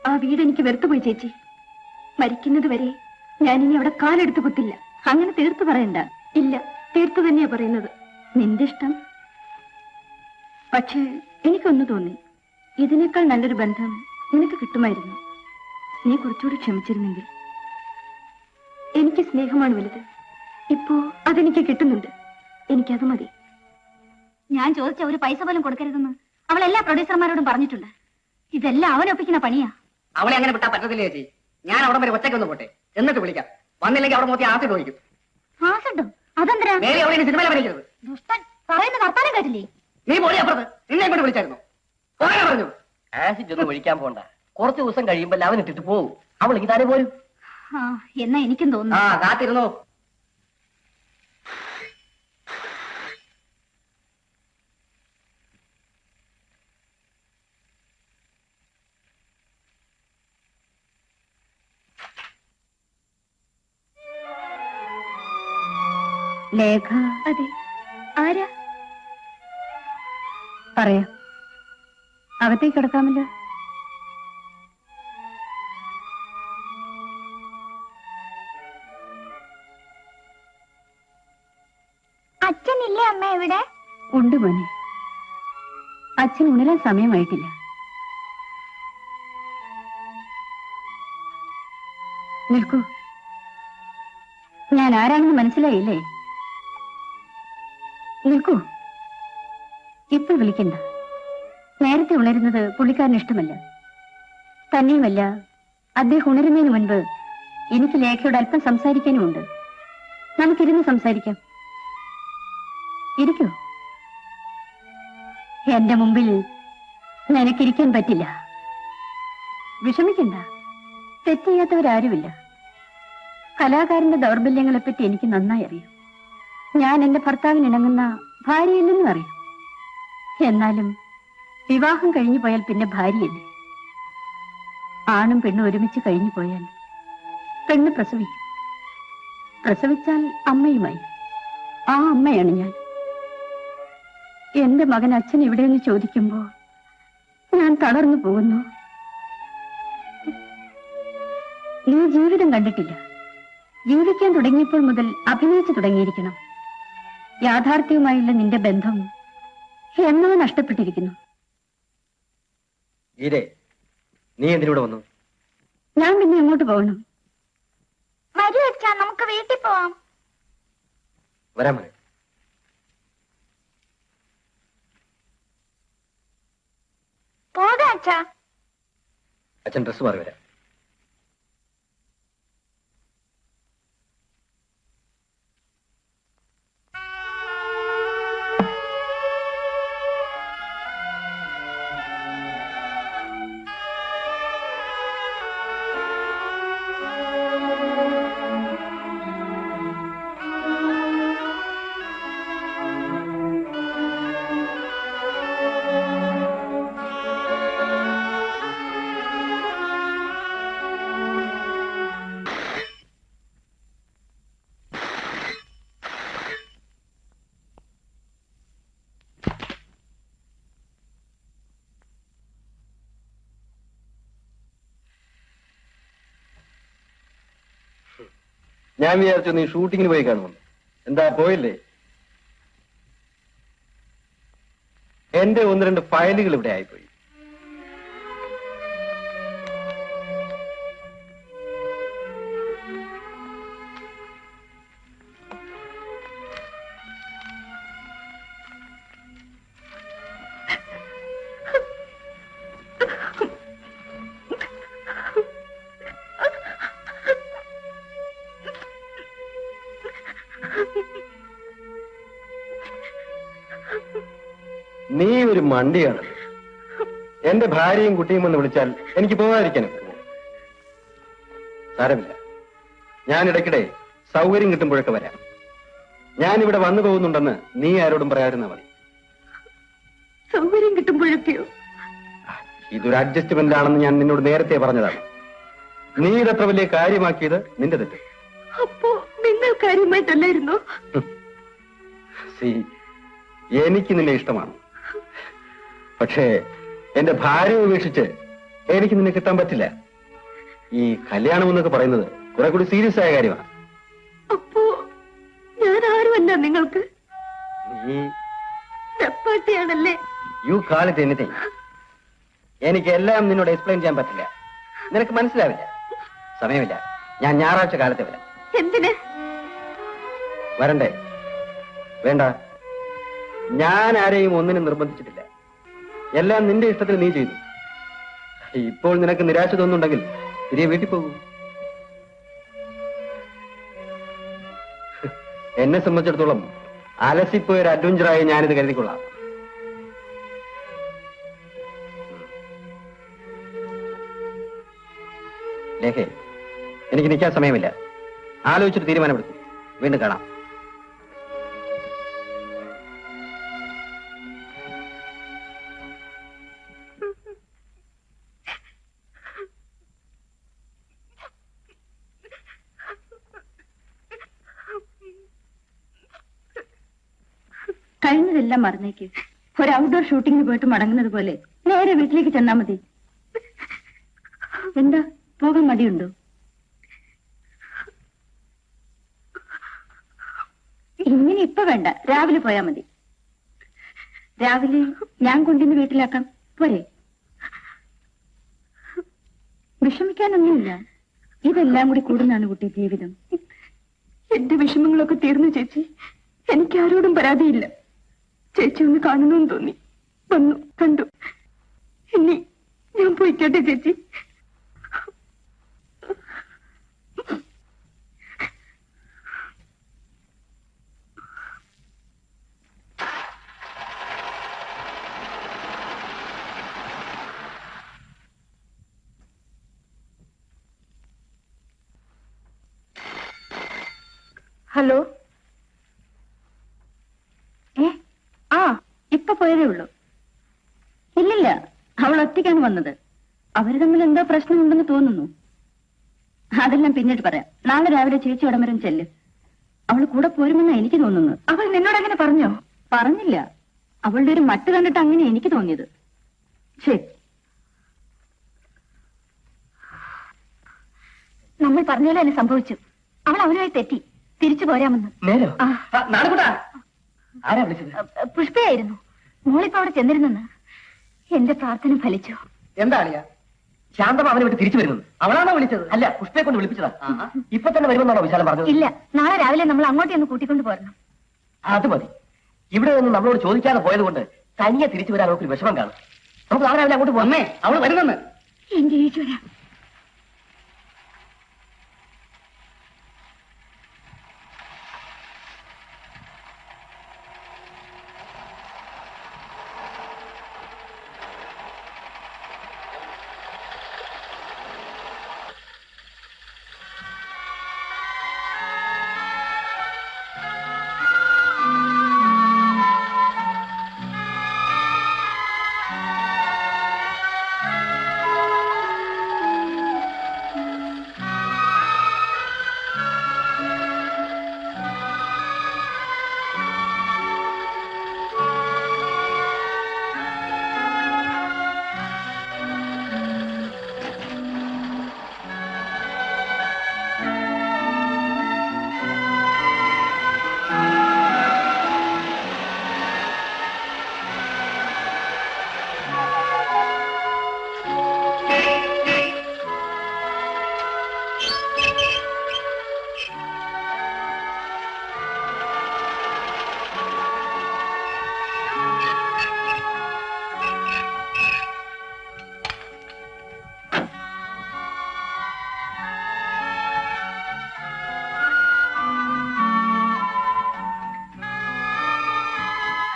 ആ വീട് എനിക്ക് വെറുത്തുപോയി ചേച്ചി. മരിക്കുന്നത് വരെ ഞാനിനി അവിടെ കാലെടുത്ത് കുത്തില്ല. അങ്ങനെ തീർത്തു പറയണ്ട. ഇല്ല, തീർത്തു തന്നെയാ പറയുന്നത്. നിന്റെ ഇഷ്ടം. പക്ഷേ എനിക്കൊന്നു തോന്നി, ഇതിനേക്കാൾ നല്ലൊരു ബന്ധം നിനക്ക് കിട്ടുമായിരുന്നു. നീ കുറച്ചുകൂടി ക്ഷമിച്ചിരുന്നെങ്കിൽ. എനിക്ക് സ്നേഹമാണ് വലുത്. ഇപ്പോ അതെനിക്ക് കിട്ടുന്നുണ്ട്. എനിക്കത് മതി. ഞാൻ ചോദിച്ച ഒരു പൈസ പോലും കൊടുക്കരുതെന്ന് അവൾ എല്ലാ പ്രൊഡ്യൂസർമാരോടും പറഞ്ഞിട്ടുണ്ട്. ഇതെല്ലാം അവനൊപ്പിക്കുന്ന പണിയാ. അവളെ അങ്ങനെ വിട്ടാ പറ്റത്തില്ല ചേച്ചി. ഞാൻ അവിടെ വരെ ഒറ്റയ്ക്കൊന്ന് പോട്ടെ, എന്നിട്ട് വിളിക്കാം. വന്നില്ലെങ്കിൽ അവിടെ നോക്കി ആസിഡ് ഒഴിക്കും. ആസിഡും? അതെന്താ? സിനിമയിൽ അഭിനയിക്കരുത്. ദുഷ്ടൻ പറയുന്ന വർത്താനം കേട്ടില്ലേ? നീ പോയി അപ്പുറത്ത്. നിന്നെ ഇങ്ങോട്ട് വിളിച്ചായിരുന്നു. പറഞ്ഞു ആസിഡ് ഒന്നും ഒഴിക്കാൻ പോണ്ട. കുറച്ച് ദിവസം കഴിയുമ്പോൾ അവൻ ഇട്ടിട്ട് പോവും. അവൾ ഇതാരെ പോരും. എന്നാ എനിക്കും തോന്നുന്നു. കാത്തിരുന്നോ. ലേഖ? അതെ. ആരാ? പറയാം. അകത്തേക്ക് കിടക്കാമല്ലോ. അച്ഛനില്ലേ അമ്മ? എവിടെ? ഉണ്ട് മോനെ. അച്ഛൻ ഉണരാൻ സമയമായിട്ടില്ല. നിൽക്കൂ. ഞാൻ ആരാണെന്ന് മനസ്സിലായില്ലേ? നിൽക്കൂ. ഇപ്പോൾ വിളിക്കണ്ട. നേരത്തെ ഉണരുന്നത് പുള്ളിക്കാരന് ഇഷ്ടമല്ല. തന്നെയുമല്ല, അദ്ദേഹം ഉണരുന്നതിന് മുൻപ് എനിക്ക് ലേഖയോട് അല്പം സംസാരിക്കാനുമുണ്ട്. നമുക്കിരുന്ന് സംസാരിക്കാം. ഇരിക്കൂ. എന്റെ മുമ്പിൽ നിനക്കിരിക്കാൻ പറ്റില്ല. വിഷമിക്കണ്ട. തെറ്റ് ചെയ്യാത്തവരാരുമില്ല. കലാകാരന്റെ ദൗർബല്യങ്ങളെപ്പറ്റി എനിക്ക് നന്നായി അറിയാം. ഞാൻ എന്റെ ഭർത്താവിന് ഇണങ്ങുന്ന ഭാര്യയില്ലെന്നും അറിയാം. എന്നാലും വിവാഹം കഴിഞ്ഞു പോയാൽ പിന്നെ ഭാര്യയല്ലേ. ആണും പെണ്ണും ഒരുമിച്ച് കഴിഞ്ഞു പോയാൽ പെണ്ണ് പ്രസവിക്കും. പ്രസവിച്ചാൽ അമ്മയുമായി. ആ അമ്മയാണ് ഞാൻ. എന്റെ മകൻ അച്ഛൻ എവിടെയെന്ന് ചോദിക്കുമ്പോ ഞാൻ തളർന്നു പോകുന്നു. നീ ജീവിതം കണ്ടിട്ടില്ല. ജീവിക്കാൻ തുടങ്ങിയപ്പോൾ മുതൽ അഭിനയിച്ചു തുടങ്ങിയിരിക്കണം. യാഥാർത്ഥ്യവുമായുള്ള നിന്റെ ബന്ധം എന്നോ നഷ്ടപ്പെട്ടിരിക്കുന്നു. നീ എന്തിനൂടെ വന്നു? ഞാൻ പിന്നെ എങ്ങോട്ട് പോകണം? വരൂ അച്ഛാ, നമുക്ക് വീട്ടിൽ പോവാം. വരാമോ? പോകാം അച്ഛാ. അച്ഛൻ ഡ്രസ് മാറി വരാം. ഞാൻ വിചാരിച്ചു നീ ഷൂട്ടിങ്ങിന് പോയി കാണുമെന്ന്. എന്താ പോയില്ലേ? എന്റെ 1-2 ഫയലുകൾ ഇവിടെ ആയിപ്പോയി. നീ ഒരു മണ്ടിയാണ്. എന്റെ ഭാര്യയും കുട്ടിയും എന്ന് വിളിച്ചാൽ എനിക്ക് പോകാതിരിക്കാൻ സാരമില്ല. ഞാൻ ഇടയ്ക്കിടെ സൗകര്യം കിട്ടുമ്പോഴൊക്കെ വരാം. ഞാൻ ഇവിടെ വന്നു പോകുന്നുണ്ടെന്ന് നീ ആരോടും പറയാതിരുന്നാ മതി. സൗകര്യം കിട്ടുമ്പോഴൊക്കെയോ? ഇതൊരു അഡ്ജസ്റ്റ്മെന്റ് ആണെന്ന് ഞാൻ നിന്നോട് നേരത്തെ പറഞ്ഞതാണ്. നീ ഇതത്ര വലിയ കാര്യമാക്കിയത് നിന്റെ തെറ്റ്. അപ്പോ നിങ്ങൾ കാര്യമായിട്ടല്ലായിരുന്നു? എനിക്ക് നിന്നെ ഇഷ്ടമാണ്. പക്ഷേ എന്റെ ഭാര്യ ഉപേക്ഷിച്ച് എനിക്ക് നിന്നെ കിട്ടാൻ പറ്റില്ല. ഈ കല്യാണം എന്നൊക്കെ പറയുന്നത് കുറെ കൂടി സീരിയസ് ആയ കാര്യമാണ്. അപ്പോ ഞാൻ ആരുമല്ല നിങ്ങൾക്ക്? നീ ചപ്പാത്തിയാണല്ലേ? You call it anything. എനിക്ക് എല്ലാം നിന്നോട് എക്സ്പ്ലെയിൻ ചെയ്യാൻ പറ്റില്ല. നിനക്ക് മനസ്സിലാവില്ല. സമയമില്ല. ഞാൻ ഞായറാഴ്ച കാലത്തെ വരാം. എന്തിന്? വരണ്ടേ? വേണ്ട. ഞാൻ ആരെയും ഒന്നിനും നിർബന്ധിച്ചിട്ടില്ല. എല്ലാം നിന്റെ ഇഷ്ടത്തിൽ നീ ചെയ്തു. ഇപ്പോൾ നിനക്ക് നിരാശ തോന്നുന്നുണ്ടെങ്കിൽ തിരികെ വീട്ടിൽ പോകൂ. എന്നെ സംബന്ധിച്ചിടത്തോളം അലസിപ്പോയ ഒരു അഡ്വഞ്ചറായി ഞാനിത് കരുതിക്കൊള്ളാം. ലേഖേ, എനിക്ക് നിൽക്കാൻ സമയമില്ല. ആലോചിച്ചിട്ട് തീരുമാനമെടുക്കും. വീണ്ടും കാണാം. കഴിഞ്ഞതെല്ലാം മറന്നേക്ക്. ഒരു ഔട്ട്ഡോർ ഷൂട്ടിങ്ങിന് പോയിട്ട് മടങ്ങുന്നത് പോലെ നേരെ വീട്ടിലേക്ക് ചെന്നാ മതി. എന്താ, പോകാൻ മടിയുണ്ടോ? ഇങ്ങനെ ഇപ്പൊ വേണ്ട, രാവിലെ പോയാ മതി. രാവിലെ ഞാൻ കൊണ്ടിന്ന് വീട്ടിലാക്കാം, പോരെ? വിഷമിക്കാനൊന്നുമില്ല. ഇതെല്ലാം കൂടി കൂടുന്നതാണ് കുട്ടി ജീവിതം. എന്റെ വിഷമങ്ങളൊക്കെ തീർന്നു ചേച്ചി. എനിക്ക് ആരോടും പരാതിയില്ല. ചേച്ചി ഒന്ന് കാണണമെന്ന് തോന്നി, വന്നു, കണ്ടു. ഇനി ഞാൻ പോയിക്കോട്ടെ ചേച്ചി. ഹലോ. ഇപ്പൊ പോയതേ ഉള്ളൂ. ഇല്ലില്ല, അവൾ ഒറ്റയ്ക്കാണ് വന്നത്. അവര് തമ്മിൽ എന്താ പ്രശ്നമുണ്ടെന്ന് തോന്നുന്നു. അതെല്ലാം പിന്നീട് പറയാം. നാളെ രാവിലെ ചേച്ചി ഉടമരം ചെല്ല്. അവൾ കൂടെ പോരുമെന്നാ എനിക്ക് തോന്നുന്നു. അവൾ നിന്നോട് അങ്ങനെ പറഞ്ഞോ? പറഞ്ഞില്ല. അവളുടെ ഒരു മട്ട് കണ്ടിട്ട് അങ്ങനെ എനിക്ക് തോന്നിയത്. ശരി. നമ്മൾ പറഞ്ഞ പോലെ തന്നെ സംഭവിച്ചു. അവൾ അവനുമായി തെറ്റി. തിരിച്ചു പോരാമെന്ന്. നേരോ? ആരാ വിളിച്ചത്? പുഷ്പയായിരുന്നു. മോളിപ്പോ അവിടെ ചെന്നിരുന്നെന്ന്. എന്റെ പ്രാർത്ഥന ഫലിച്ചു. എന്താ അളിയാ? ശാന്തം അവനെ വിട്ട് തിരിച്ചു വരുന്നത് അവളാണോ വിളിച്ചത്? അല്ല, പുഷ്പയെ കൊണ്ട് വിളിപ്പിച്ചതാ. ഇപ്പൊ തന്നെ വരുമെന്നാണോ വിശാലം പറഞ്ഞത്? ഇല്ല, നാളെ രാവിലെ നമ്മൾ അങ്ങോട്ടേ ഒന്ന് കൂട്ടിക്കൊണ്ട് പോരണം. അത് മതി. ഇവിടെ നിന്ന് നമ്മളോട് ചോദിക്കാതെ പോയത് കൊണ്ട് തനിയെ തിരിച്ചു വരാൻ അവർക്ക് വിഷമം കാണും. നമുക്ക് നാളെ രാവിലെ അങ്ങോട്ട് പോന്നേ. അവള് വരുന്നെന്ന്. എന്റെ ഈശ്വര.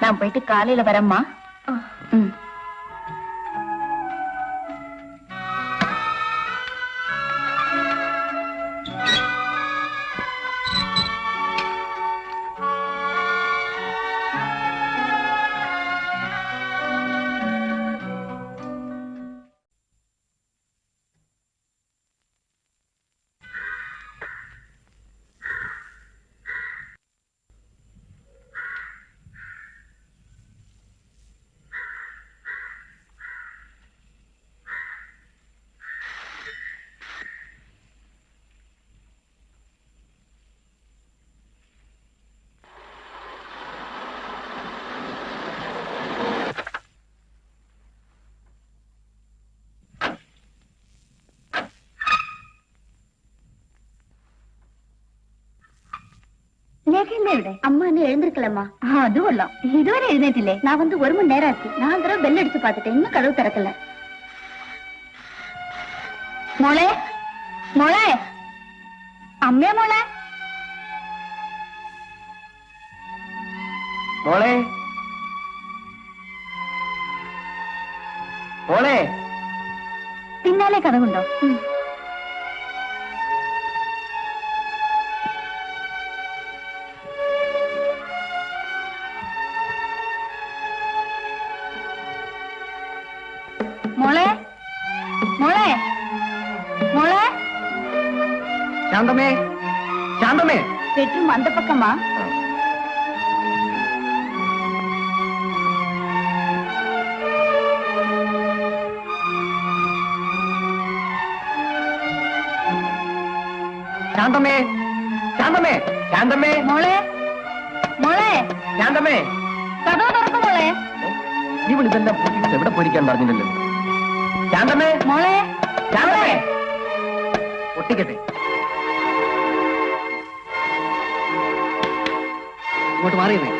நான் போயிட்டு காலையில வரேம்மா. ലേഖല്ലേ ഇവിടെ അമ്മ എന്നെ എഴുந்திருக்கலம்மா அது കൊള്ളാം ഇതുവരെ എഴുന്നേറ്റില്ലേ நான் வந்து 1 மணி நேரம் ஆச்சு 4 தடவை பெல் அடிச்சு பார்த்துட்டேன் இன்னும் கதவு திறக்கல മോളെ മോളെ അമ്മേ മോളെ മോളെ മോളെ പിന്നാലെ കഥകുണ്ടോ മോളെ മോളെ മോളെ ശാന്തമേ ശാന്തമേ பெட்ரூம் அந்த பக்கமா ശാന്തമേ ശാന്തമേ ശാന്തമേ മോളെ മോളെ ശാന്തമേ കഥ തുറക്കും മോളെ ഇവൾ ഇതെല്ലാം പൂട്ടിയിട്ട് എവിടെ പോയിരിക്കാൻ പറഞ്ഞില്ലല്ലോ ശാന്തമേ മോളെ ശാന്തമേ ഒട്ടിക്കട്ടെ ഇങ്ങോട്ട് മാറിയുന്നേ